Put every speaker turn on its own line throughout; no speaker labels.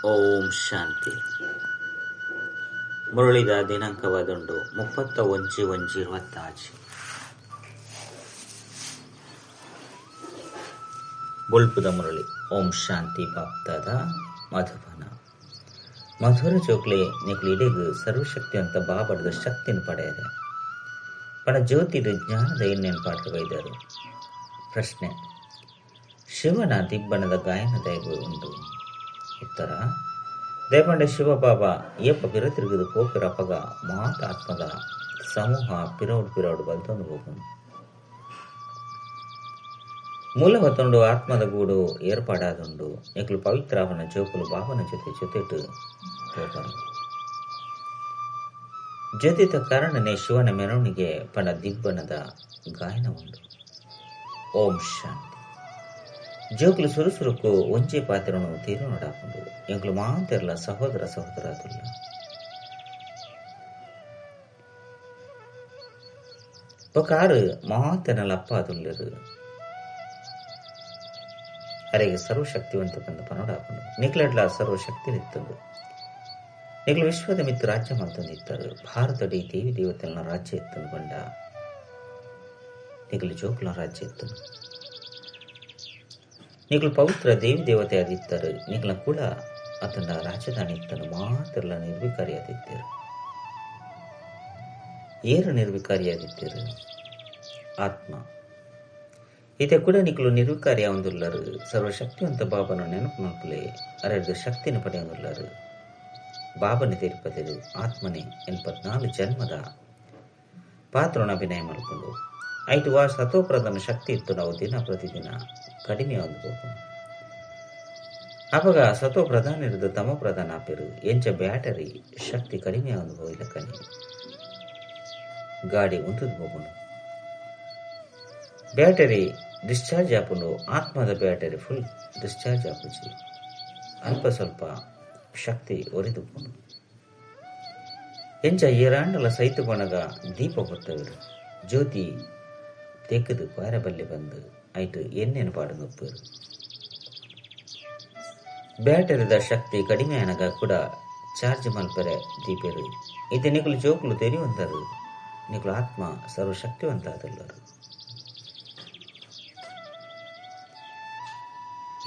ಓಂ ಶಾಂತಿ. ಮುರಳಿದ ದಿನಾಂಕವಾದುಂಡು 30/1/26. ಬುಲ್ಪುದ ಮುರಳಿ. ಓಂ ಶಾಂತಿ ಬಾಪ್ತಾದ ಮಧುಬನ. ಮಧುರ ಜೋಕ್ಲೆ ನಿಕ್ಲು ಇಡೆಗು ಸರ್ವಶಕ್ತಿವಂತ ಬಾಬರ್ದ ಶಕ್ತಿನ ಪಡೆಯರೆ ಪಣ ಜ್ಯೋತಿಡು ಜ್ಞಾನದ ಇನ್ನೇನು ಪಾಠ ಬೈದರು. ಪ್ರಶ್ನೆ: ಶಿವನ ದಿಬ್ಬಣದ ಗಾಯನದೈಗು ಉಂಟು. ಉತ್ತರ: ದೇಪಂಡ ಶಿವಬಾಬಾ ಏಪ ಪಿರತಿರುಗಿದು ಪೋಪಿರಪಗ ಮಾತ ಆತ್ಮದ ಸಮೂಹ ಪಿರೌಡು ಬಂತೊಂದು ಹೋಗುನು. ಮೂಲ ಹೊತ್ತೊಂಡು ಆತ್ಮದ ಗೂಡು ಏರ್ಪಾಡಾದುಂಡು ನಿಕ್ಲು ಪವಿತ್ರಾವನ ಜೋಕುಲು ಬಾಬನ ಜೊತೆಟು ಹೋಗನು. ಜೊತೆತ ಕಾರಣನೇ ಶಿವನ ಮೆರವಣಿಗೆ ಪಣ ದಿಬ್ಬಣದ ಗಾಯನ ಉಂಡು. ಓಂ ಶಾಂತಿ. ಜೋಕುಲು ಸುರುಸುರುಕು ಒಂಚೆ ಪಾತ್ರನು ತೀರು ನೋಡಾಕೊಂಡು ಎಂಕ್ಲು ಮಾತೆರ್ಲ ಸಹೋದರ ಅದುಲ್ಲ. ಒಕ್ಕಾರು ಮಾತೆನಲ್ಲ ಅಪ್ಪ ಅದುಲ್ಲರು ಅರೆಗೆ ಸರ್ವಶಕ್ತಿವಂತ ಬಂದ ಪನೋಡಾಕೊಂಡು ನಿಕ್ಲೆಡ್ಲ ಸರ್ವಶಕ್ತಿ ನಿತ್ತಂದು ನಿಕ್ಲು ವಿಶ್ವದ ಮಿತ್ತು ರಾಜ್ಯ ಮಂತಂದಿತ್ತರು. ಭಾರತಡಿ ದೇವಿ ದೇವತೆಗಳ ರಾಜ್ಯ ಎತ್ತಂದು ಬಂಡ ನಿಕ್ಲು ಜೋಕುಲ ರಾಜ್ಯ ಎತ್ತನು. ನಿಕ್ಲು ಪವಿತ್ರ ದೇವಿ ದೇವತೆ ಆದಿತ್ತರು. ನಿಕ್ಲ ಕೂಡ ಅತನ ರಾಜಧಾನಿ ಇತ್ತನು ಮಾತ್ರಲ್ಲ ನಿರ್ವಿಕಾರಿಯಾದಿದ್ದರು. ಏರು ನಿರ್ವಿಕಾರಿಯಾದಿದ್ದರು? ಆತ್ಮ. ಇದೇ ಕೂಡ ನಿಕ್ಲು ನಿರ್ವಿಕಾರಿಯ ಒಂದುಲ್ಲರು. ಸರ್ವಶಕ್ತಿವಂತ ಬಾಬನ ನೆನಪು ಮಲ್ಪಲೆ ಅರೆದು ಶಕ್ತಿನ ಪಡೆಯುವುಲ್ಲರು. ಬಾಬನ ತೀರ್ಪದರು ಆತ್ಮನೆ 84 ಜನ್ಮದ ಪಾತ್ರನ ಅಭಿನಯ ಮಾಡಿಕೊಂಡು ಐಟು ವಾ ಸತೋಪ್ರಧಾನ ಶಕ್ತಿ ಇತ್ತು. ನಾವು ದಿನ ಪ್ರತಿದಿನ ಕಡಿಮೆ ಹೋಗು ಅವಾಗ ಸತೋ ಪ್ರಧಾನ ಇರೋದು ತಮೋ ಪ್ರಧಾನ ಆಪಿರು ಎಂಚ ಬ್ಯಾಟರಿ ಶಕ್ತಿ ಕಡಿಮೆ ಅನುಭವ ಇಲ್ಲಕನಿ ಗಾಡಿ ಉಂಟದು ಹೋಗೋಣ. ಬ್ಯಾಟರಿ ಡಿಸ್ಚಾರ್ಜ್ ಆಪುಂಡು ಆತ್ಮದ ಬ್ಯಾಟರಿ ಫುಲ್ ಡಿಸ್ಚಾರ್ಜ್ ಆಪುಜಿ ಅಲ್ಪ ಸ್ವಲ್ಪ ಶಕ್ತಿ ಒರಿದುಕೊಂಡು ಎಂಚ ಏರಾಂಡಲ ಸೈತು ಬಣಗ ದೀಪ ಕೊಟ್ಟವರು ಜ್ಯೋತಿ ತೆಗೆದು ಪಾರಬಲ್ಲಿ ಬಂದು ಆಯ್ತು ಎನ್ನೇನು ಪಾಡು ನೊಪ್ಪರು. ಬ್ಯಾಟರಿದ ಶಕ್ತಿ ಕಡಿಮೆ ಆನಗ ಕೂಡ ಚಾರ್ಜ್ ಮಲ್ಪರೆ ದೀಪರು. ಇದು ನಿಕಲು ಜೋಕುಲು ತೆರೆಯುವಂತರು. ನಿಕಲು ಆತ್ಮ ಸರ್ವಶಕ್ತಿವಂತ ಆದಲ್ಲರು.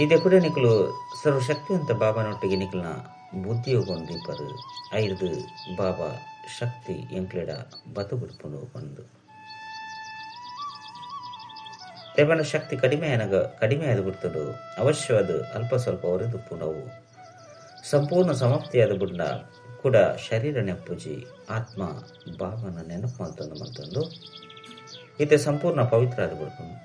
ಇದೇ ಕೂಡ ನಿಕಲು ಸರ್ವಶಕ್ತಿವಂತ ಬಾಬನೊಟ್ಟಿಗೆ ನಿಕಲ್ನ ಬುದ್ಧಿಯೋಗೊಂಡು ದೀಪರು ಐದು ಬಾಬಾ ಶಕ್ತಿ ಎಂಕ್ಲೆಡ ಬತು ಬಿಡ್ಕೊಂಡು ಬಂದು ದೇವನ ಶಕ್ತಿ ಕಡಿಮೆ ಆದ ಬಿಡ್ತಡು. ಅವಶ್ಯವಾದ ಅಲ್ಪ ಸ್ವಲ್ಪ ಒರೆದುಪ್ಪು ನಾವು ಸಂಪೂರ್ಣ ಸಮಾಪ್ತಿಯಾದ ಬುಡ್ಡ ಕೂಡ ಶರೀರ ನೆಪ್ಪುಜಿ ಆತ್ಮ ಬಾಬನ ನೆನಪು ಮಂತಂದು ಇತ್ತೆ ಸಂಪೂರ್ಣ ಪವಿತ್ರ ಆದ ಬಿಡ್ಕೊಂಡು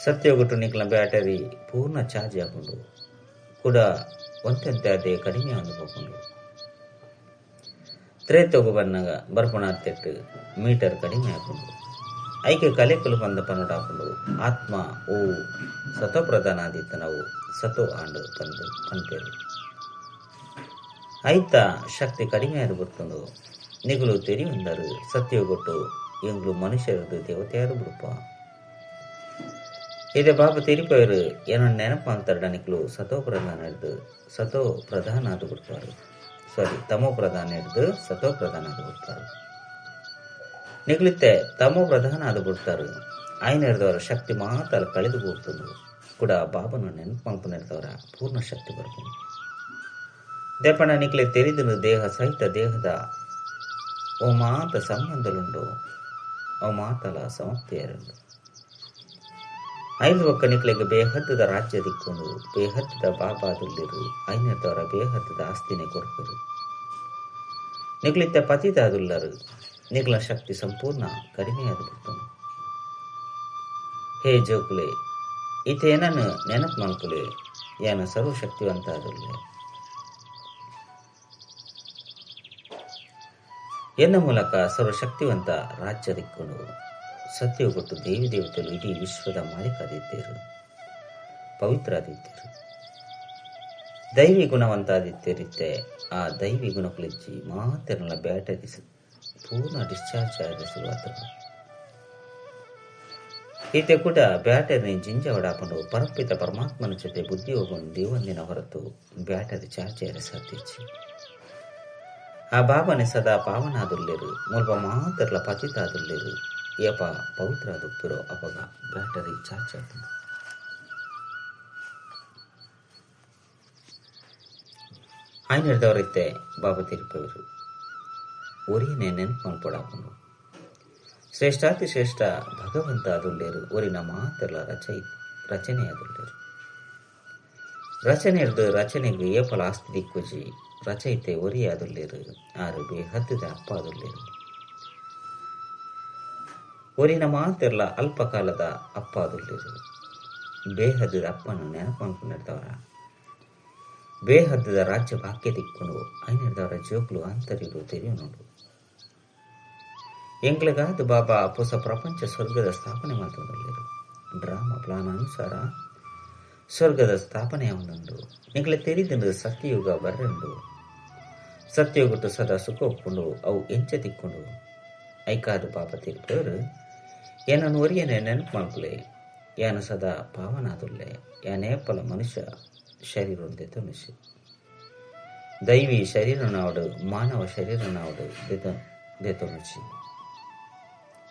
ಸತ್ಯೋಗುಟ್ಟು ನಿಕ್ಲ ಬ್ಯಾಟರಿ ಪೂರ್ಣ ಚಾರ್ಜ್ ಹಾಕೊಂಡು ಕೂಡ ಒಂತೆಂತೆ ಅದೇ ಕಡಿಮೆ ಅಂದುಕೊಂಡು ತ್ರೇತೋಗು ಬನ್ನಾಗ ಬರ್ಪಣ ತೆಟ್ಟು ಮೀಟರ್ ಕಡಿಮೆ ಹಾಕೊಂಡು ಐಕೆ ಕಲೆಕಲು ಬಂದ ಪನ್ನಡ ಹಾಕೊಂಡು ಆತ್ಮ ಓ ಸತೋ ಪ್ರಧಾನ ಆದಿತ್ತ ನಾವು ಸತೋ ಆಂಡು ತಂದು ಅಂತೇಳಿ ಐತ ಶಕ್ತಿ ಕಡಿಮೆ ಆದ ಬಿಡ್ಕೊಂಡು ನಿಗುಲು ತೆರಿಯುಂದರು ಸತ್ಯೋಗೊಟ್ಟು ಎಂಗ್ಲು ಮನುಷ್ಯರದು ದೇವತೆಯಾರು ಬಿಡುಪ. ಇದೇ ಬಾಬಾ ತೆರಿಪವರು ಏನೋ ನೆನಪು ಅಂತಾರ ನಿಕ್ಲು ಸತೋ ಪ್ರಧಾನ ಹಿಡ್ದು ಸತೋ ಪ್ರಧಾನ ಆದ ಬಿಡ್ತಾರೆ. ತಮೋ ಪ್ರಧಾನ ಹಿಡ್ದು ಸತೋ ಪ್ರಧಾನ ಆದ ಬಿಡ್ತಾರೆ. ನಿಗ್ಲಿತ್ತೆ ತಮೋ ಪ್ರಧಾನ ಆದ ಬಿಡ್ತಾರೆ. ಆಯ್ನ ಹಿಡ್ದವರ ಶಕ್ತಿ ಮಾತ್ರ ಕಳೆದು ಹೋಗ್ತದೆ ಕೂಡ ಬಾಬನ ನೆನಪು ಮಲ್ಪು ಹಿಡ್ದವರ ಪೂರ್ಣ ಶಕ್ತಿ ಬರ್ಕೊಂಡು ದೇಪಣ್ಣ ನಿಕ್ಲೆ ತೆರಿದನು ದೇಹ ಸಹಿತ ದೇಹದ ಓ ಮಾತ ಸಂಬಂಧಲುಂಡು ಅವು ಮಾತಲ ಸಮಾಪ್ತಿಯರುಂಡು. ಐದು ಒಕ್ಕ ನಿಕ್ಲೆಗೆ ಬೇಹದ್ದದ ರಾಜ್ಯ ದಿಕ್ಕೊಂಡು ಬೇಹದ್ದದ ಬಾಬಾದುಲ್ಲಿರು ಐನದವರ ಬೇಹದ್ದದ ಆಸ್ತಿನೇ ಕೊಡ್ಕರು. ನಿಗ್ಲಿತ್ತ ಪತಿದಾದುಲ್ಲರು ನಿಗ್ಲ ಶಕ್ತಿ ಸಂಪೂರ್ಣ ಕಡಿಮೆಯಾದ ಬಿಡ್ತಾನು. ಹೇ ಜೋಕುಲೆ ಈತೇನನ್ನು ನೆನಪು ಮಲ್ಕುಲೆ ಏನ ಸರ್ವಶಕ್ತಿವಂತ ಆದುಲ್ಲೆ ಎನ್ನ ಮೂಲಕ ಸರ್ವಶಕ್ತಿವಂತ ರಾಜ್ಯ ದಿಕ್ಕೊಂಡು ಸತ್ಯೋಗೊಟ್ಟು ದೇವಿ ದೇವತೆಗಳು ಇಡೀ ವಿಶ್ವದ ಮಾಲೀಕಾದಿದ್ದೀರು, ಪವಿತ್ರ ಆದಿದ್ದೀರು, ದೈವಿ ಗುಣವಂತ ಆದಿತ್ಯರಿತ್ತೆ. ಆ ದೈವಿ ಗುಣಗಳಿಚ್ಚಿ ಮಾತೆರಲ್ಲ ಬ್ಯಾಟರಿ ಪೂರ್ಣ ಡಿಸ್ಚಾರ್ಜ್ ಆದ ಶುರುವಾತ ಈತೆ ಕೂಡ ಬ್ಯಾಟರಿ ಜಿಂಜವಡಾಪನು ಪರಪಿತ ಪರಮಾತ್ಮನ ಜೊತೆ ಬುದ್ಧಿಯೋಗವನ್ನು ದೇವಂದಿನ ಹೊರತು ಬ್ಯಾಟರಿ ಚಾರ್ಜರ್ ಸಾಧಿಸಿ ಆ ಬಾಬನೆ ಸದಾ ಪಾವನಾದುಲ್ಲೇರು ಮುಲ್ಪ ಮಾತ್ರಲ ಪತಿತಾದುಲ್ಲೇರು ಏಪ ಪವಿತ್ರ ದುಪ್ಪುರೋ ಅಪಗ ಬ್ಯಾಟರಿ ಚಾರ್ಜ್ ಆಯ್ತು. ಆಯ್ನ ಹಿಡ್ದವರೈತೆ ಬಾಬಾ ತಿರುಪವರು ಒರಿಯನೇ ನೆನಪು ಮಲ್ಪಡಾಪನು ಶ್ರೇಷ್ಠಾತಿ ಶ್ರೇಷ್ಠ ಭಗವಂತ ಅದುಲ್ಲೇರು ಒರಿನ ಮಾತ್ರಲ ರಚನೆ ಅದುಲ್ಲೇರು ರಚನೆ ಹಿಡ್ದು ರಚನೆಗೆ ಏಪಲ ಆಸ್ತಿ ದಿಕ್ಕುಜಿ ರಚಯಿತೆ ಒರಿಯಾದುಲ್ಲೇರು ಆರು ಬೇಹದ್ದದ ಅಪ್ಪ ಅದುಲ್ಲೇರು ಒರಿನ ಮಾತಿರಲ ಅಲ್ಪ ಕಾಲದ ಅಪ್ಪ ಅದುಲ್ಲೇರು ಬೇಹದ್ದದ ಅಪ್ಪನ ನೆನಪು ಅನ್ಕೊಂಡಿರ್ದವರ ಬೇಹದ್ದದ ರಾಜ್ಯ ಭಾಗ್ಯ ದಿಕ್ಕುಂಡು ಐನಿರ್ದವರ ಜೋಕ್ಲು ಅಂತರಿರು ತೆರೆಯು ನೋಡು ಎಂಗ್ಲಗಾದ ಬಾಬಾ ಹೊಸ ಪ್ರಪಂಚ ಸ್ವರ್ಗದ ಸ್ಥಾಪನೆ ಮಾಡ್ತೊಂದುಲ್ಲೇರು ಡ್ರಾಮಾ ಪ್ಲಾನ್ ಅನುಸಾರ ಸ್ವರ್ಗದ ಸ್ಥಾಪನೆ ಅವನುಂಡು ಎಂಗ್ಲೆ ತೆರಿದಂದು ಸತ್ಯಯುಗ ಬರ್ರೆಂಡು ಸತ್ಯಯುಗಟ್ಟು ಸದಾ ಸುಖ ಒಪ್ಕೊಂಡು ಅವು ಎಂಚ ತಿಕ್ಕೊಂಡು ಐಕಾದ ಪಾಪ ತಿರುಪವರು ಏನನ್ನು ಒರಿಯನೆ ನೆನಪು ಮಾಡ್ಕೊಲೆ ಯಾನ ಸದಾ ಪಾವನಾದುಲ್ಲೆ ಯಾನೇಪಲ ಮನುಷ್ಯ ಶರೀರ ದೆತೊನಿಸಿ ದೈವಿ ಶರೀರನಾವಡು ಮಾನವ ಶರೀರನಾವಡು ದೆತೊನಿಸಿ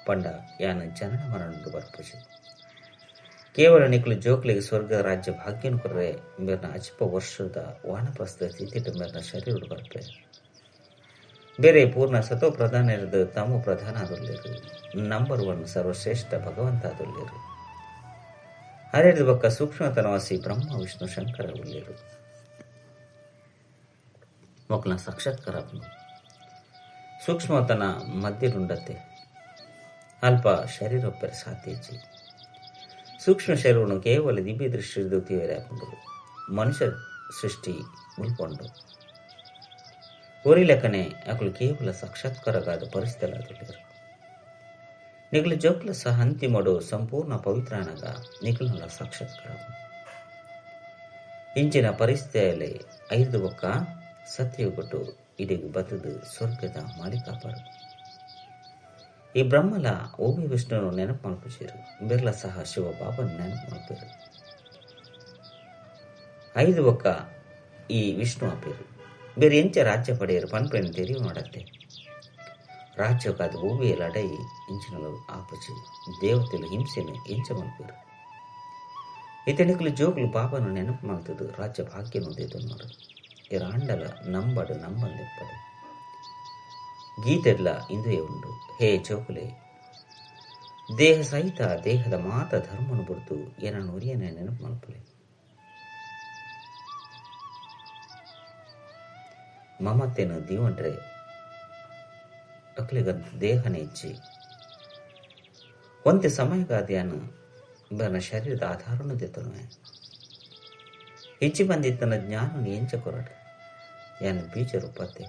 ಪಂಡ ಯಾನ ಜನನ ಮರಣದ್ದು ಬರ್ಪುಜಿ ಕೇವಲ ನಿಕ್ಲು ಜೋಕ್ಲಿಗೆ ಸ್ವರ್ಗ ರಾಜ್ಯ ಭಾಗ್ಯನು ಕೊರ್ರೆ ಮೇರ್ನ ಅಚಿಪ ವರ್ಷದ ವಾನಪ್ರಸ್ಥ ಸ್ಥಿತಿ ಮೇರ್ನ ಶರೀರ ಬರ್ಪೆ ಬೇರೆ ಪೂರ್ಣ ಸತೋ ಪ್ರಧಾನ ಇರೋದು ತಮೋ ಪ್ರಧಾನ ಆದುಲ್ಲೇರು ನಂಬರ್ 1 ಸರ್ವಶ್ರೇಷ್ಠ ಭಗವಂತ ಆದುಲ್ಲೇರು ಹರಿದ ಬಕ್ಕ ಸೂಕ್ಷ್ಮತನವಾಸಿ ಬ್ರಹ್ಮ ವಿಷ್ಣು ಶಂಕರ ಉಲ್ಲೇರು ಮೊಕ್ಲ ಸಾಕ್ಷಾತ್ಕಾರ ಸೂಕ್ಷ್ಮತನ ಮಧ್ಯರುಂಡತೆ ಅಲ್ಪ ಶರೀರೊಪ್ಪರ ಸಾತ್ಯಜಿ ಸೂಕ್ಷ್ಮ ಶರೀರವನ್ನು ಕೇವಲ ದಿವ್ಯ ದೃಷ್ಟಿ ಹಾಕೊಂಡು ಮನುಷ್ಯ ಸೃಷ್ಟಿ ಮುಲ್ಕೊಂಡು ಒರಿ ಲೆಕ್ಕನೆ ಅಕಲು ಕೇವಲ ಸಾಕ್ಷಾತ್ಕಾರಗಾದ ಪರಿಸ್ಥಿತಿ ನಿಗಲು ಜೋಕ್ಲ ಸಹ ಅಂತಿಮಡು ಸಂಪೂರ್ಣ ಪವಿತ್ರಾನಗ ನಿಖಲ್ನಲ್ಲ ಸಾಕ್ಷಾತ್ಕಾರ ಇಂಚಿನ ಪರಿಸ್ಥಿತಿಯಲ್ಲಿ 5 ಬೊಕ್ಕ ಸತ್ಯಯುಗಟ್ಟು ಇಡಿಗೆ ಬತ್ತದು ಸ್ವರ್ಗದ ಮಾಲೀಕಾಪರು ಈ ಬ್ರಹ್ಮಲ ಓಮಿ ವಿಷ್ಣುನು ನೆನಪು ಮಾಡ್ಕೊಸಿರು ಬಿರ್ಲ ಸಹ ಶಿವ ಬಾಬನ ನೆನಪು ಮಾಡ್ತಾರೆ 5 ಬೊಕ್ಕ ಈ ವಿಷ್ಣು ಅಪೇರು ಬೇರೆ ಎಂಚ ರಾಜ್ಯ ಪಡೆಯರು ಪನ್ಪೆಣ್ಣು ತೆರಿವು ನೋಡತ್ತೆ ರಾಜ್ಯಕ್ಕಾದ ಓವಿಯಲ್ಲಿ ಅಡೈ ಇಂಚಿನಲು ಆಪಚಿ ದೇವತೆಲು ಹಿಂಸೆನು ಎಂಚ ಮಲ್ಪೇರು ಇತನಿಕಲು ಜೋಗ್ಲು ಬಾಬನು ನೆನಪು ಮಾಡ್ತದು ರಾಜ್ಯ ಭಾಗ್ಯನು ದೇತು ನೋಡು ಇರಾಂಡಲ ನಂಬಡು ನಂಬಂದೆಪ್ಪಡು ಗೀತೆಲ್ಲ ಇಂದುಯೇ ಉಂಡು ಹೇ ಜೋಗುಲೆ ದೇಹ ಸಹಿತ ದೇಹದ ಮಾತ ಧರ್ಮನು ಬುರ್ದು ಏನನ್ನು ಉರಿಯನೆ ನೆನಪು ಮಲ್ಪಲೆ ಮಮತೆನು ದೀವಂಡ್ರೆ ಅಕ್ಲಿಗಂತ ದೇಹನೇ ಇಚ್ಚಿ ಒಂತೆ ಸಮಯಗಾದ್ಯಾನು ಬನ ಶರೀರದ ಆಧಾರನು ದೆತ್ತನು ಹೆಚ್ಚಿ ಬಂದಿತ್ತನ ಜ್ಞಾನನು ಎಂಚ ಕೊರಡು ಯಾನು ಬೀಜ ರೂಪತ್ತೆ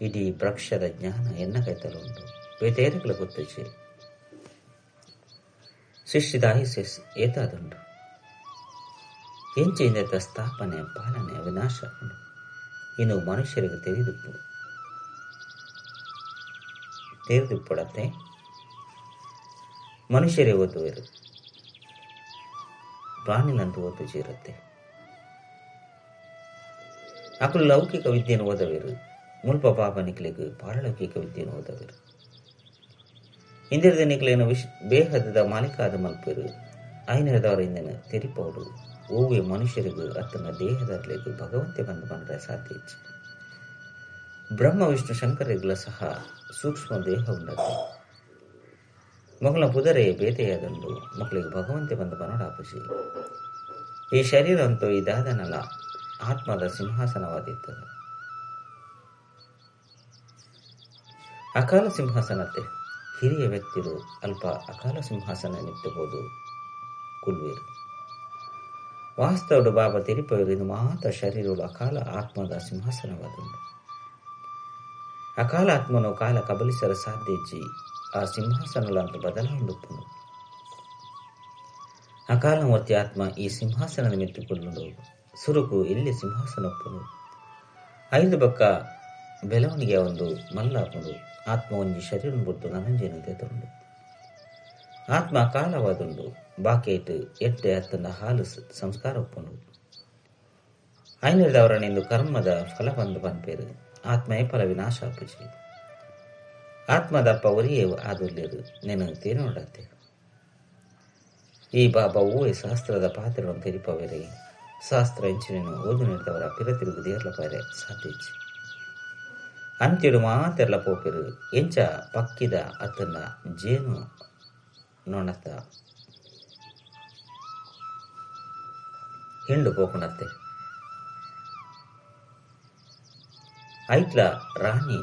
ಇಡೀ ವೃಕ್ಷದ ಜ್ಞಾನ ಎನ್ನ ಕೈತಲುಂಟು ಬೇತೇರಗಳ ಗೊತ್ತಿಚ್ಚಿ ಸೃಷ್ಟಿದಾಯಿಸೆಸ್ ಏತಾದುಂಡು ಎಂಚಿಂದ ಸ್ಥಾಪನೆ ಪಾಲನೆ ವಿನಾಶ ಉಂಡು ಇನ್ನು ಮನುಷ್ಯರಿಗೆ ತೆರೆದುಪಡತ್ತೆ ಮನುಷ್ಯರೇ ಓದುವರು ಪ್ರಾಣಿಲಂತೂ ಓದು ಇರುತ್ತೆ ಅಕಲು ಲೌಕಿಕ ವಿದ್ಯೆಯನ್ನು ಓದವೇರು ಮುಲ್ಪ ಪಾಪ ನಿಕ್ಲಿಗೆ ಪಾರಲೌಕಿಕ ವಿದ್ಯೆಯನ್ನು ಓದವೇರು ಇಂದಿರದ ನಿಕ್ಲೇನು ಬೇಹದ ಮಾಲೀಕಾದ ಮಲ್ಪೇರು ಐನರದವರ ಇಂದನ ತೆರಿಪೌಡು ಓವೆ ಮನುಷ್ಯರಿಗೂ ಅತನ ದೇಹದಲ್ಲಿಗೂ ಭಗವಂತೆ ಬಂದು ಬಂದರೆ ಸಾಧ್ಯ ಹೆಚ್ಚು ಬ್ರಹ್ಮ ವಿಷ್ಣು ಶಂಕರಿಗಳ ಸಹ ಸೂಕ್ಷ್ಮ ದೇಹ ಉಂಡತ್ತೆ ಮಗಳ ಪುದರೆ ಬೇಟೆಯಾದಂಡು ಮಕ್ಕಳಿಗೆ ಭಗವಂತೆ ಬಂದು ಬನಡಾಪಸಿ ಈ ಶರೀರ ಅಂತೂ ಇದಾದನಲ್ಲ ಆತ್ಮದ ಸಿಂಹಾಸನವಾದಿತ್ತದು ಅಕಾಲ ಸಿಂಹಾಸನತೆ ಹಿರಿಯ ವ್ಯಕ್ತಿರು ಅಲ್ಪ ಅಕಾಲ ಸಿಂಹಾಸನ ನಿತ್ತಬಹುದು ಕುಲ್ವೀರು ವಾಸ್ತವಡು ಬಾಬಾ ತೆರಿಪವರಿದು ಮಾತ್ರ ಶರೀರವು ಅಕಾಲ ಆತ್ಮದ ಸಿಂಹಾಸನವಾದುಂಡು ಅಕಾಲ ಆತ್ಮನು ಕಾಲ ಕಬಲಿಸಲು ಸಾಧ್ಯಜಿ ಆ ಸಿಂಹಾಸನಲಂತ ಬದಲಾವಣೆಪ್ಪುನು ಅಕಾಲಮೂರ್ತಿ ಆತ್ಮ ಈ ಸಿಂಹಾಸನದ ಮೆತ್ತುಕೊಂಡು ಸುರುಕು ಇಲ್ಲಿ ಸಿಂಹಾಸನಪ್ಪುನು 5 ಬಕ್ಕ ಬೆಳವಣಿಗೆ ಒಂದು ಮಲ್ಲಾಪುನು ಆತ್ಮ ಒಂಜಿ ಶರೀರ ಬುರ್ತು ನನಂಜೇನಂತೆ ತೊಂಡು ಆತ್ಮ ಕಾಲವಾದುಂಡು ಬಾಕೇಟ್ ಎಟ್ಟೆ ಅತ್ತಂದ ಹಾಲು ಸಂಸ್ಕಾರ ಒಪ್ಪುಂಡು ಐನಿರ್ದವರನಿಂದು ಕರ್ಮದ ಫಲ ಬಂದು ಪನ್ಪೇರು ಆತ್ಮೇ ಫಲ ವಿನಾಶ ಅಪ್ಪುಜಿ ಆತ್ಮದಪ್ಪ ಒರಿಯೇ ಆದುಲ್ಲೇರು ನೆನು ತೇನೋಡತ್ತೆ ಈ ಬಾಬಾ ಊವೆ ಶಾಸ್ತ್ರದ ಪಾತ್ರವನ್ನು ತೆರಿಪವೇರೆ ಶಾಸ್ತ್ರ ಎಂಚಿನ ಓದು ನೀಡಿದವರ ಪಿರತಿರುಗು ದೇರ್ಲಪಾರೆ ಸಾಧಿಸಿ ಅಂತ್ಯಡು ಮಾತೆರ್ಲ ಪೋಪೆರು ಎಂಚ ಪಕ್ಕಿದ ಅತ್ತನ್ನ ಜೇನು ನೊಣತ್ತ ಹಿಂಡು ಪೋಕುಣತ್ತೆ ಐಟ್ಲ ರಾಣಿ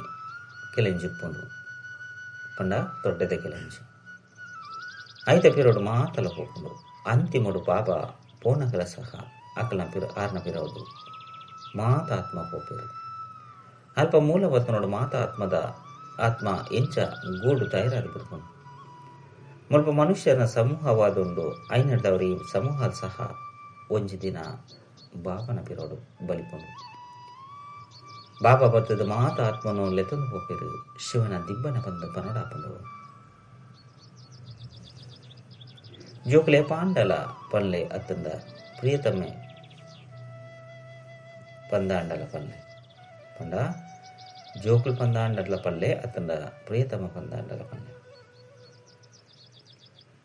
ಕೆಲೆಂಜಿಪ್ಪುಂಡು ಪಂಡ ದೊಡ್ಡದ ಕೆಲೆಂಜಿ ಐತ ಪಿರೋಡು ಮಾತಲ ಪೋಕುಂಡು ಅಂತಿಮಡು ಬಾಬಾ ಪೋನಕಲ ಸಹ ಅಕಲ ಆರ್ನ ಪಿರೋಡು ಮಾತಾತ್ಮ ಪೋಪೆರು ಅಲ್ಪ ಮೂಲವತ್ತನೋಡು ಮಾತಾತ್ಮದ ಆತ್ಮ ಎಂಚ ಗೂಡು ತಯಾರಾಗಿ ಬಿಡ್ಕೊಂಡು ಮುಲ್ಪ ಮನುಷ್ಯನ ಸಮೂಹವಾದುಂಡು ಐನಡ್ದವರಿ ಸಮೂಹ ಸಹ ಒಂಜಿ ದಿನ ಬಾಬನ ಪಿರೋಡು ಬಲಿಕೊಂಡು ಬಾಬಾ ಬತ್ತದ ಮಾತಾತ್ಮನು ಲೆತೊಂದು ಹೋಗಿರು ಶಿವನ ದಿಬ್ಬನ ಬಂದು ಪನೋಡಾಪಂಡು ಜೋಕಲೆ ಪಾಂಡಲ ಪಲ್ಲೆ ಅತ್ತಂದ ಪ್ರಿಯತಮ್ಮೆ ಪಂದಾಂಡಲ ಪಲ್ಲೆ ಪಂಡ ಜೋಕುಲು ಪಂದಾಂಡಲ ಪಲ್ಲೆ ಅತ್ತಂದ ಪ್ರಿಯತಮ್ಮ ಪಂದಾಂಡಲ ಪಲ್ಲೆ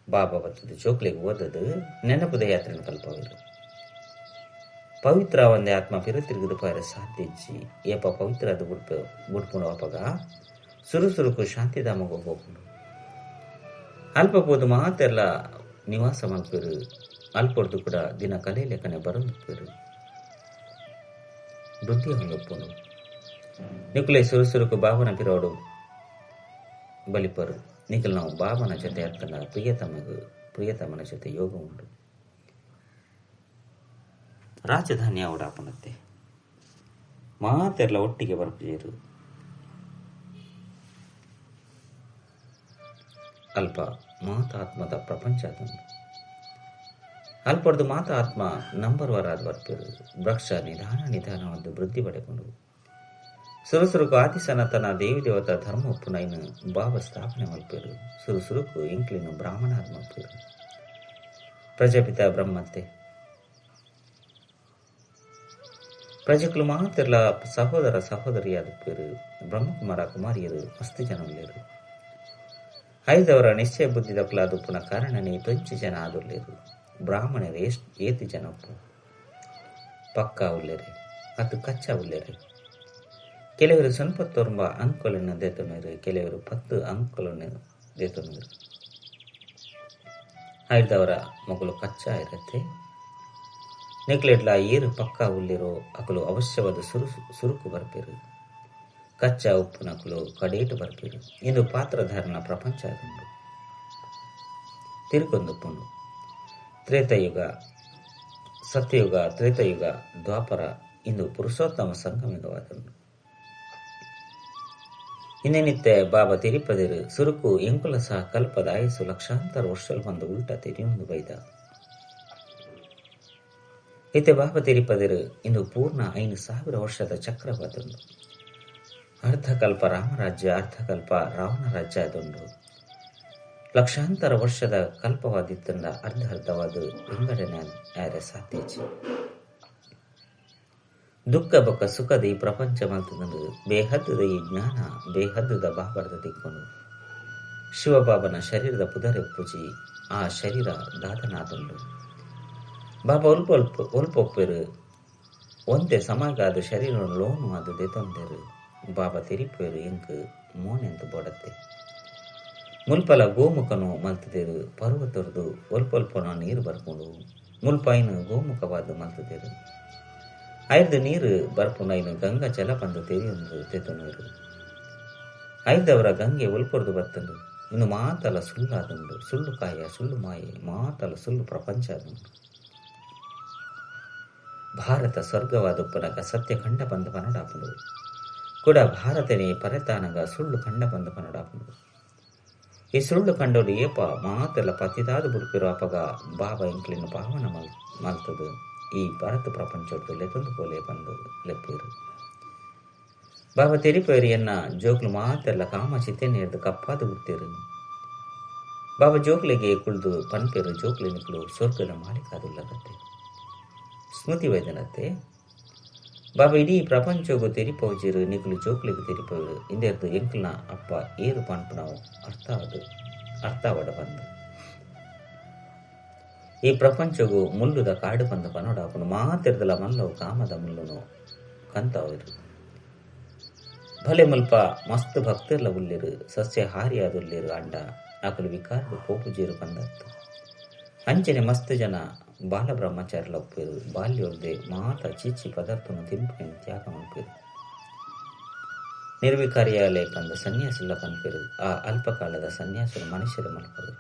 ಬಾಬಾ ಬತ್ತದ ಜೋಕ್ಲೆಗೆ ಓದದು ನೆನಪುದ ಯಾತ್ರೆನ ಕಲ್ಪವಿರು ಪವಿತ್ರ ಒಂದೇ ಆತ್ಮ ಪಿರತಿರುಗುದು ಪಾರ ಸಾಧಿಸಿ ಏಪ ಪವಿತ್ರ ಅದು ಬುಡ್ಪುಂಡು ಅಪಗ ಸುರುಸುರುಕು ಶಾಂತಿಧಾಮಗ ಹೋಗ್ಕೊಂಡು ಅಲ್ಪ ಪೋದು ಮಾತೆಲ್ಲ ನಿವಾಸ ಮಲ್ಪೇರು ಅಲ್ಪೊಡ್ದು ಕೂಡ ದಿನ ಕಲೆ ಲೆಕ್ಕನೆ ಬರಂದುಪ್ಪೇರು ಬುದ್ಧಿ ಹೊಂದೊಪ್ಪುಂಡು ನಿಕುಲೆ ಸುರುಸುರುಕು ಬಾಬನ ಪಿರೋಡು ಬಲಿಪರು ನಿಖಲ್ ನಾವು ಬಾಬನ ಜೊತೆ ಅರ್ಥನ ಪ್ರಿಯತಮನ ಜೊತೆ ಯೋಗ ಉಂಟು ರಾಜಧಾನಿ ಅವಡಾಪನತ್ತೆ ಮಾತೆಲ್ಲ ಒಟ್ಟಿಗೆ ಬರ್ಪೇರು ಅಲ್ಪ ಮಾತಾತ್ಮದ ಪ್ರಪಂಚ ಅದೊಂದು ಅಲ್ಪಡ್ದು ಮಾತಾತ್ಮ ನಂಬರ್ ವರಾದ ಬರ್ಪೇರು ವೃಕ್ಷ ನಿಧಾನ ಒಂದು ವೃದ್ಧಿ ಪಡೆಕೊಂಡು ಸುರುಸುರುಕು ಆದಿ ಸನಾತನ ದೇವಿ ದೇವತಾ ಧರ್ಮ ಒಪ್ಪುನೈನು ಬಾಬಾ ಸ್ಥಾಪನೆ ಮಲ್ಪೇರು ಸುರುಸುರುಕು ಇಂಕ್ಲಿನು ಬ್ರಾಹ್ಮಣಾದ ಮಲ್ಪೇರು ಪ್ರಜಾಪಿತ ಬ್ರಹ್ಮತ್ತೆ ಪ್ರಜೆಗಳು ಮಾತೆಲ್ಲ ಸಹೋದರ ಸಹೋದರಿಯಾದಪ್ಪೇರು ಬ್ರಹ್ಮಕುಮಾರ ಕುಮಾರಿಯರು ಅಸ್ತಿ ಜನ ಉಳ್ಳೇರು ಐದವರ ನಿಶ್ಚಯ ಬುದ್ಧಿದಕ್ಕಲಾದುಪ್ಪುನ ಕಾರಣನೇ ತೊಂಚು ಜನ ಆದುಲ್ಲೇರು ಬ್ರಾಹ್ಮಣರು ಏತಿ ಜನ ಉಪ್ಪು ಪಕ್ಕ ಉಳ್ಳೇರೆ ಮತ್ತು ಕಚ್ಚಾ ಉಳ್ಳೇರೆ ಕೆಲವರು ಸ್ವಲ್ಪ ತೊಂಬ ಅಂಕುಲನ್ನು ದೇತುನರು ಕೆಲವರು 10 ಅಂಕುಲನ್ನು ದೇತುನರು ಐದವರ ಮಗಳು ಕಚ್ಚಾ ಇರತ್ತೆ ನೆಕ್ಲೆಟ್ಲ ಏರು ಪಕ್ಕ ಉಳ್ಳಿರೋ ಅಕಲು ಅವಶ್ಯವಾದ ಸುರುಕು ಬರ್ಪೇರು ಕಚ್ಚಾ ಉಪ್ಪು ನಕಲು ಕಡೇಟು ಬರ್ಪೇರು ಇಂದು ಪಾತ್ರಧಾರಣ ಪ್ರಪಂಚ ಅದುಂಡು ತಿರುಕೊಂದುಪ್ಪುಂಡು ತ್ರೇತಯುಗ ಸತ್ಯಯುಗ ತ್ರೇತಯುಗ ದ್ವಾಪರ ಇಂದು ಪುರುಷೋತ್ತಮ ಸಂಗಮಯುಗವಾದುಂಡು ಇನ್ನೇನಿತ್ತೆ ಬಾಬಾ ತಿರಿಪದಿರು ಸುರುಕು ಎಂಕುಲ ಸಹ ಕಲ್ಪದ ಆಯಸ್ಸು ಲಕ್ಷಾಂತರ ವರ್ಷಲು ಬಂದು ಉಲ್ಟ ತಿರಿಯೊಂದು ಬೈದ ಇತ್ತೆ ಬಾಬಾ ತಿರಿಪದಿರು ಇಂದು ಪೂರ್ಣ 5,000 ವರ್ಷದ ಚಕ್ರವಾದುಂಡು ಅರ್ಧಕಲ್ಪ ರಾಮರಾಜ್ಯ ಅರ್ಧಕಲ್ಪ ರಾವಣ ರಾಜ್ಯ ಆದುಂಡು ಲಕ್ಷಾಂತರ ವರ್ಷದ ಕಲ್ಪವಾದಿತ್ತಂದ ಅರ್ಧವಾದ ಎಂಗಡನೆ ಆರೆ ಸಾಧ್ಯಜಿ ದುಃಖ ಬೊಕ್ಕ ಸುಖದ ಈ ಪ್ರಪಂಚ ಮಲ್ತದಂದು ಬೇಹದ್ದದ ಈ ಜ್ಞಾನ ಬೇಹದ್ದದ ಬಾಬರದ ದಿಕ್ಕೊಂಡು ಶಿವಬಾಬನ ಶರೀರದ ಪುದರೆ ಪೂಜಿ ಆ ಶರೀರ ದಾದನಾದುಂಡು ಬಾಬಾ ಒಲ್ಪೊಪ್ಪೆರು ಒಂದೇ ಸಮಾಗಾದ ಶರೀರ ಲೋನು ಅದು ದೆತೊಂದೆರು ಬಾಬಾ ತಿರಿಪೇರು ಎಂಕ್ ಮೋನೆಂತು ಬೋಡತ್ತೆ ಮುಲ್ಪಲ ಗೋಮುಖನು ಮಲ್ತದೇರು ಪರ್ವತರದು ಒಲ್ಪೊಲ್ಪನ ನೀರು ಬರ್ಕೊಂಡು ಮುಲ್ಪಾಯಿನ ಗೋಮುಖವಾದ ಮಲ್ತದೇರು ಐದು ನೀರು ಬರ್ಪುಂಡೈನು ಗಂಗಾ ಜಲ ಬಂದು ತೆರೆಯೊಂದು ತೆತ್ತುನೀರು ಐದವರ ಗಂಗೆ ಒಲ್ಪೊರ್ದು ಬರ್ತಂಡು ಇನ್ನು ಮಾತಲ ಸುಳ್ಳಾದುಂಡು ಸುಳ್ಳು ಕಾಯ ಸುಳ್ಳು ಮಾಯೆ ಮಾತಲ ಸುಳ್ಳು ಪ್ರಪಂಚ ಆದುಂಡು ಭಾರತ ಸ್ವರ್ಗವಾದುಪ್ಪನಗ ಸತ್ಯ ಕಂಡ ಬಂದ ಪನಡಾಪುಂಡು ಕೂಡ ಭಾರತನೇ ಪರತಾನಗ ಸುಳ್ಳು ಕಂಡ ಬಂದ ಪನಡಾಪುಂಡು ಈ ಸುಳ್ಳು ಕಂಡೋಡು ಏಪ ಮಾತೆಲ್ಲ ಪತಿದಾದು ಬುಡುಪಿರೋ ಅಪಗ ಬಾಬಾ ಇಂಕ್ಲಿನ ಪಾವನ ಮಲ್ತದು ಈ ಭಾರತ ಪ್ರಪಂಚದ್ದು ಲೆತೊಂದು ಪೋಲೆ ಬಂದು ಲೆಪ್ಪೇರು ಬಾಬಾ ತೆರಿಪೇರಿಯನ್ನ ಜೋಕ್ಲು ಮಾತೆಲ್ಲ ಕಾಮ ಚಿತೆನೆ ಹಿಡಿದು ಕಪ್ಪಾದು ಬಿಡ್ತೀರು ಬಾಬಾ ಜೋಕ್ಲೆಗೆ ಕುಳಿದು ಪನ್ಪೇರು ಜೋಕ್ಲೆ ನಿಕ್ಲು ಸ್ವರ್ಗದ ಮಾಲೀಕಾದುಲ್ಲಗತ್ತೆ ಸ್ಮೃತಿ ವೈದ್ಯನತ್ತೆ ಬಾಬಾ ಇಡೀ ಪ್ರಪಂಚಗೂ ತೆರಿಪೋಜಿರು ನಿಕ್ಲು ಜೋಕ್ಲೆಗೆ ತೆರಿಪೋರು ಇಂದೆರ್ದು ಎಂಕ್ಲನ ಅಪ್ಪ ಏರು ಪನ್ಪುನವು ಅರ್ಥವಾಡ ಬಂದು ಈ ಪ್ರಪಂಚಗೂ ಮುಲ್ಲುದ ಕಾಡು ಬಂದ ಪನೋಡಾಪನು ಮಾತಿರ್ದಲ ಮಲ್ಲವು ಕಾಮದ ಮುಲ್ಲುನು ಕಂತಾವಿರು ಭಲೆ ಮುಲ್ಪ ಮಸ್ತ್ ಭಕ್ತಿರ್ಲ ಉಲ್ಲಿರು ಸಸ್ಯ ಹಾರಿಯಾದುಲ್ಲಿರು ಅಂಡ ಆಕಲು ವಿಕಾರಡು ಕೋಪುಜೀರು ಬಂದತ್ತು ಅಂಚನೆ ಮಸ್ತ್ ಜನ ಬಾಲ ಬ್ರಹ್ಮಚಾರಿಲ ಒಪ್ಪಿರು ಬಾಲ್ಯೋರ್ದೆ ಮಾತ ಚೀಚಿ ಪದಾರ್ಥವನ್ನು ತಿಂಪೇನು ತ್ಯಾಗ ಮನ್ಪಿರು ನಿರ್ವಿಕಾರಿಯಾಲಯ ಕಂದ ಸನ್ಯಾಸಿಲ್ಲ ಪನ್ಪಿರು ಆ ಅಲ್ಪಕಾಲದ ಸನ್ಯಾಸರು ಮನುಷ್ಯರ ಮಲ್ಪರು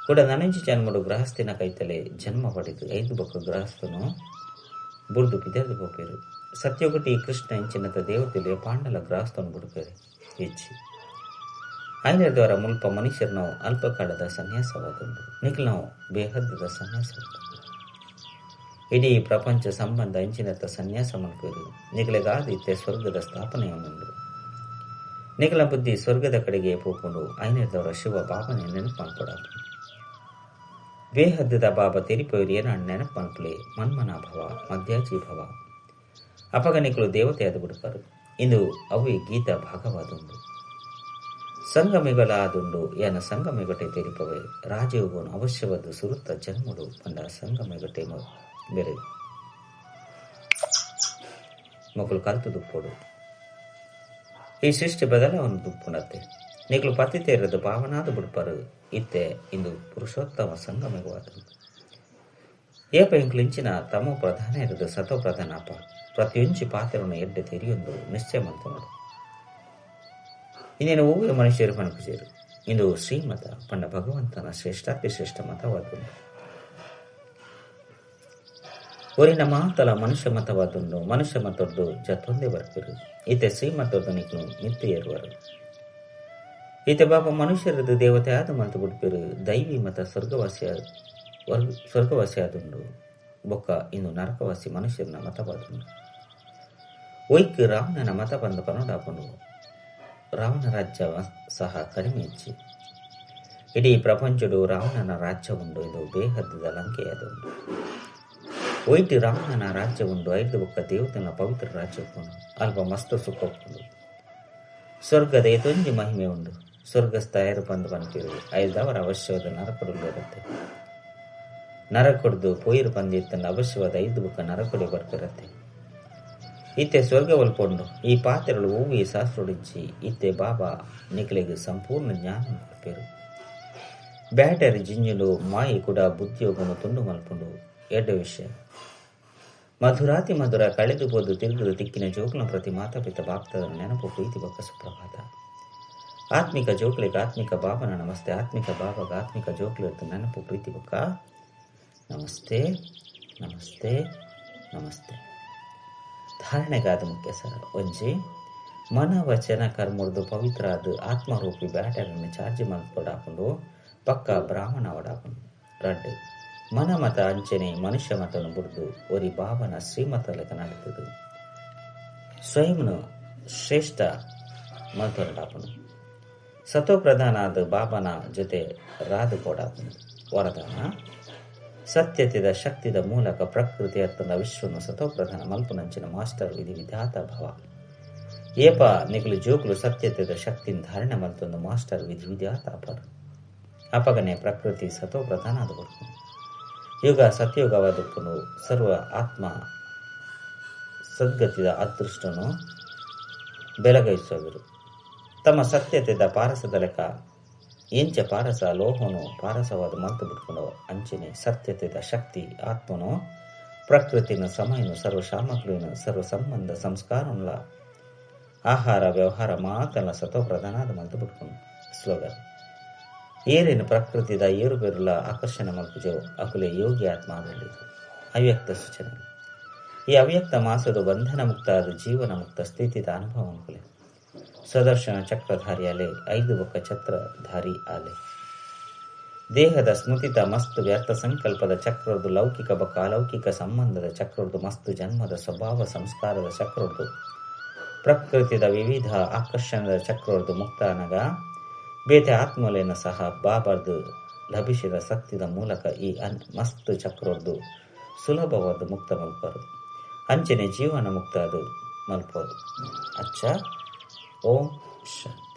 ಕೂಡ ನನಂಜಿ ಜನ್ಮಡು ಗೃಹಸ್ಥಿನ ಕೈತಲೆ ಜನ್ಮ ಪಡೆದು 5 ಬೊಕ್ಕ ಗೃಹಸ್ಥನು ಬುರ್ದು ಪಿದೆರ್ದು ಪೋಪೇರು ಸತ್ಯೊಗಟಿ ಕೃಷ್ಣ ಇಂಚಿನತ ದೇವತೆಲೆ ಪಾಂಡಲ ಗೃಹಸ್ಥನು ಬುಡುಪೇರು ಹೆಚ್ಚಿ ಐನರ್ದವರ ಮುಲ್ಪ ಮನುಷ್ಯರು ಅಲ್ಪಕಾಲದ ಸನ್ಯಾಸವಾದುಂಡು ನಿಖಲ್ ನಾವು ಬೇಹದ್ದದ ಸನ್ಯಾಸವಾದ ಇಡೀ ಪ್ರಪಂಚ ಸಂಬಂಧ ಇಂಚಿನತ್ತ ಸನ್ಯಾಸ ಮಲ್ಪೇರು ನಿಖಲೆಗಾದಿತ್ತೆ ಸ್ವರ್ಗದ ಸ್ಥಾಪನೆಯನ್ನುಂಡು ನಿಖಲ ಬುದ್ಧಿ ಸ್ವರ್ಗದ ಕಡೆಗೆ ಪೋಕೊಂಡು ಐನರ್ದವರ ಶಿವ ಬಾಬನೆ ನೆನಪು ಮಾಡ್ಕೊಡ ಬೇಹದ್ದದ ಬಾಬಾ ತೆರಿಪೋರು ಏನಾಡು ನೆನಪು ಮನ್ಪುಲೆ ಮನ್ಮನಾಭವ ಮಧ್ಯಾಜಿ ಭವ ಅಪಗನಿಕಲು ದೇವತೆಯಾದ ಬಿಡುವರು ಇಂದು ಅವು ಗೀತ ಭಾಗವಾದುಂಡು ಸಂಗಮಿಗಳಾದುಂಡು ಏನ ಸಂಗಮಿಗಟೆ ತೆರಿಪವೆ ರಾಜಯೋಗನು ಅವಶ್ಯವಾದ ಸುರುತ್ತ ಜನ್ಮಡು ಬಂದ ಸಂಗಮಿಗಟೆ ಬೇರೆ ಮಕ್ಕಳು ಕಲ್ತು ದುಪ್ಪೋಡು ಈ ಸೃಷ್ಟಿ ಬದಲವನ್ನು ದುಪ್ಪುಣತ್ತೆ ನಿಗಳು ಪತಿತೇರದು ಪಾವನಾದ ಬಿಡುಪರು ಇತ್ತೆ ಇಂದು ಪುರುಷೋತ್ತಮ ಸಂಗಮಿಗವಾದನು ಏಪ ಇಂಕ್ಲಿಂಚಿನ ತಮೋ ಪ್ರಧಾನ ಇರದು ಸತೋ ಪ್ರಧಾನಪ್ಪ ಪ್ರತಿಯೊಂಚಿ ಪಾತ್ರವನ್ನು ಎಡ್ಡೆ ತೆರೆಯೊಂದು ನಿಶ್ಚಯ ಮಂತನೋಡು ಇನ್ನೇನು ಹೂವಿನ ಮನುಷ್ಯರು ಪಣಕುಜೇರು ಇಂದು ಶ್ರೀಮತ ಪಂಡ ಭಗವಂತನ ಶ್ರೇಷ್ಠಾತಿ ಶ್ರೇಷ್ಠ ಮತವಾದುಂಡು ಒರಿನ ಮಾತಲ ಮನುಷ್ಯ ಮತವಾದುಂಡು ಮನುಷ್ಯ ಮತೊಡ್ಡು ಜತ್ತೊಂದೇ ಬರ್ತಿರು ಈತೆ ಶ್ರೀಮತೊಡ್ಡು ನಿಕ್ಲು ಮಿತ್ತು ಏರುವರು ಈತೆ ಬಾಬಾ ಮನುಷ್ಯರದು ದೇವತೆ ಆದ ಮಂತು ಬಿಡ್ಪಿರು ದೈವಿ ಮತ ಸ್ವರ್ಗವಾಸಿ ಆದುಂಡು ಬೊಕ್ಕ ಇನ್ನು ನರಕವಾಸಿ ಮನುಷ್ಯರನ ಮತವಾದುಂಡು ಒಯ್ಕ್ ರಾವಣನ ಮತ ಬಂದ ಪನೋಡಾಪನು ರಾವಣ ರಾಜ್ಯ ಸಹ ಕಡಿಮೆ ಹೆಚ್ಚಿ ಇಡೀ ಪ್ರಪಂಚಡು ರಾವಣನ ರಾಜ್ಯ ಉಂಡು ಇದು ಬೇಹದ್ದದ ಲಂಕೆಯಾದುಂಡು ಒಯ್ಟ್ ರಾವಣನ ರಾಜ್ಯ ಉಂಡು 5 ಬೊಕ್ಕ ದೇವತೆನ ಪವಿತ್ರ ರಾಜ್ಯ ಅಲ್ಪ ಮಸ್ತ್ ಸುಖೊಪ್ಪುಂಡು ಸ್ವರ್ಗದ ಏತೊಂಜಿ ಮಹಿಮೆ ಉಂಡು ಸ್ವರ್ಗಸ್ಥ ಏರು ಬಂದು ಬಂದಿರು 5 ಅವಶ್ಯವಾದ ನರಕೊಡುತ್ತೆ ನರಕೊಡ್ದು ಪೊಯ್ರು ಬಂದಿರ್ತಂಡ ಅವಶ್ಯವಾದ 5 ಬೊಕ್ಕ ನರಕೊಡಿ ಬರ್ತಿರತ್ತೆ ಇತ್ತೆ ಸ್ವರ್ಗ ಒಲ್ಪೊಂಡು ಈ ಪಾತ್ರೆಗಳು ಹೂವಿ ಶಾಸ್ತ್ರೊಡಿಂಚಿ ಇತ್ತೆ ಬಾಬಾ ನಿಖಲೆಗೆ ಸಂಪೂರ್ಣ ಜ್ಞಾನ ಕೊಡ್ಪೇರು ಬ್ಯಾಟರಿ ಜಿಂಜುಲು ಮಾಯಿ ಕೂಡ ಬುದ್ಧಿಯೋಗನು ತುಂಡು ಮಲ್ಪುಂಡು ಎಡ್ಡ ವಿಷಯ ಮಧುರಾತಿ ಮಧುರ ಕಳೆದು ಬೋದು ತಿರುಗುದು ತಿಕ್ಕಿನ ಜೋಕ್ಲ ಪ್ರತಿ ಮಾತಾಪಿತ ಬಾಪ್ತದ ನೆನಪು ಪ್ರೀತಿ ಬೊಕ್ಕ ಸುಪ್ರಭಾತ ಆತ್ಮಿಕ ಜೋಕ್ಲೆಗೆ ಆತ್ಮಿಕ ಬಾಬನ ನಮಸ್ತೆ ಆತ್ಮಿಕ ಬಾಬಾಗ ಆತ್ಮಿಕ ಜೋಕ್ಲಿರ್ತು ನೆನಪು ಪ್ರೀತಿ ಬೊಕ್ಕ ನಮಸ್ತೆ ನಮಸ್ತೆ ನಮಸ್ತೆ ಧಾರಣೆಗಾದ ಮುಖ್ಯ ಸರ ಒಂಜಿ ಮನ ವಚನ ಕರ್ಮುರ್ದು ಪವಿತ್ರ ಅದು ಆತ್ಮರೂಪಿ ಬ್ಯಾಟರಿಯನ್ನು ಚಾರ್ಜ್ ಮಾಡ್ಕೊಡಾಕೊಂಡು ಪಕ್ಕ ಬ್ರಾಹ್ಮಣ ಒಡಾಕೊಂಡು 2 ಮನ ಮತ ಅಂಚನೆ ಮನುಷ್ಯ ಮತನು ಬುಡ್ದು ಒರಿ ಬಾಬನ ಶ್ರೀಮತ ಲೆಕ್ಕ ನಡೀತದು ಸ್ವಯಂನು ಶ್ರೇಷ್ಠ ಮತೊರಡಾಪನು ಸತೋ ಪ್ರಧಾನ ಆದ ಬಾಬನ ಜೊತೆ ರಾದು ಕೊಡಾಪನು ವರದಾನ ಸತ್ಯತೆದ ಶಕ್ತಿದ ಮೂಲಕ ಪ್ರಕೃತಿ ಅರ್ಥದ ವಿಶ್ವನು ಸತೋಪ್ರಧಾನ ಮಲ್ಪುನಂಚಿನ ಮಾಸ್ಟರ್ ವಿಧಿ ವಿಧಾತ ಭವ ಏಪ ನಿಗಲು ಜೋಕುಲು ಸತ್ಯತೆದ ಶಕ್ತಿನ ಧಾರಣೆ ಮಲ್ತೊಂದು ಮಾಸ್ಟರ್ ವಿಧಿ ವಿಧಾತ ಅಪರ ಅಪಗನೆ ಪ್ರಕೃತಿ ಸತೋಪ್ರಧಾನ ಆದ ಬರ್ಪು ಯುಗ ಸತ್ಯುಗವಾದಪ್ಪನು ಸರ್ವ ಆತ್ಮ ಸದ್ಗತಿದ ಅದೃಷ್ಟನು ಬೆಳಗೈಸುವರು ತಮ್ಮ ಸತ್ಯತೆದ ಪಾರಸದ ಲೆಕ್ಕ ಎಂಚ ಪಾರಸ ಲೋಹನು ಪಾರಸವಾದ ಮಂತು ಬಿಟ್ಕೊಂಡು ಅಂಚನೆ ಸತ್ಯತೆದ ಶಕ್ತಿ ಆತ್ಮನು ಪ್ರಕೃತಿನ ಸಮಯನು ಸರ್ವ ಸಾಮಗ್ರಿಯನ್ನು ಸರ್ವ ಸಂಬಂಧ ಸಂಸ್ಕಾರಗಳ ಆಹಾರ ವ್ಯವಹಾರ ಮಾತಲ್ಲ ಸತೋ ಪ್ರಧಾನದ ಮಂತು ಬಿಟ್ಕೊಂಡು ಸ್ಲೋಗನ್ ಏರೇನು ಪ್ರಕೃತಿದ ಏರುಬೇರುಲ ಆಕರ್ಷಣೆ ಮಲ್ಪುಜವು ಅಕುಲೆ ಯೋಗಿ ಆತ್ಮ ಆಗಲಿ ಅವ್ಯಕ್ತ ಸೂಚನೆ ಈ ಅವ್ಯಕ್ತ ಮಾಸದ ಬಂಧನ ಮುಕ್ತ ಆದ ಜೀವನ ಮುಕ್ತ ಸ್ಥಿತಿದ ಅನುಭವ ಅನುಕೂಲೆ ಸ್ವದರ್ಶನ ಚಕ್ರಧಾರಿ ಅಲೆ 5 ಬೊಕ್ಕ ಛತ್ರಧಾರಿ ಅಲೆ ದೇಹದ ಸ್ಮೃತಿತ ಮಸ್ತ್ ವ್ಯರ್ಥ ಸಂಕಲ್ಪದ ಚಕ್ರದ್ದು ಲೌಕಿಕ ಬೊಕ್ಕ ಅಲೌಕಿಕ ಸಂಬಂಧದ ಚಕ್ರದ್ದು ಮಸ್ತ್ ಜನ್ಮದ ಸ್ವಭಾವ ಸಂಸ್ಕಾರದ ಚಕ್ರದ್ದು ಪ್ರಕೃತಿದ ವಿವಿಧ ಆಕರ್ಷಣದ ಚಕ್ರದ್ದು ಮುಕ್ತ ಅನಗ ಬೇತೆ ಆತ್ಮಲೇನ ಸಹ ಬಾಬಾರ್ದು ಲಭಿಸಿದ ಶಕ್ತಿದ ಮೂಲಕ ಈ ಮಸ್ತ್ ಚಕ್ರದ್ದು ಸುಲಭವಾದ ಮುಕ್ತ ಮಲ್ಪರು ಅಂಚನೆ ಜೀವನ ಮುಕ್ತ ಅದು ಮಲ್ಪರು. ಅಚ್ಚ ಓಂ ಶಾಂತಿ.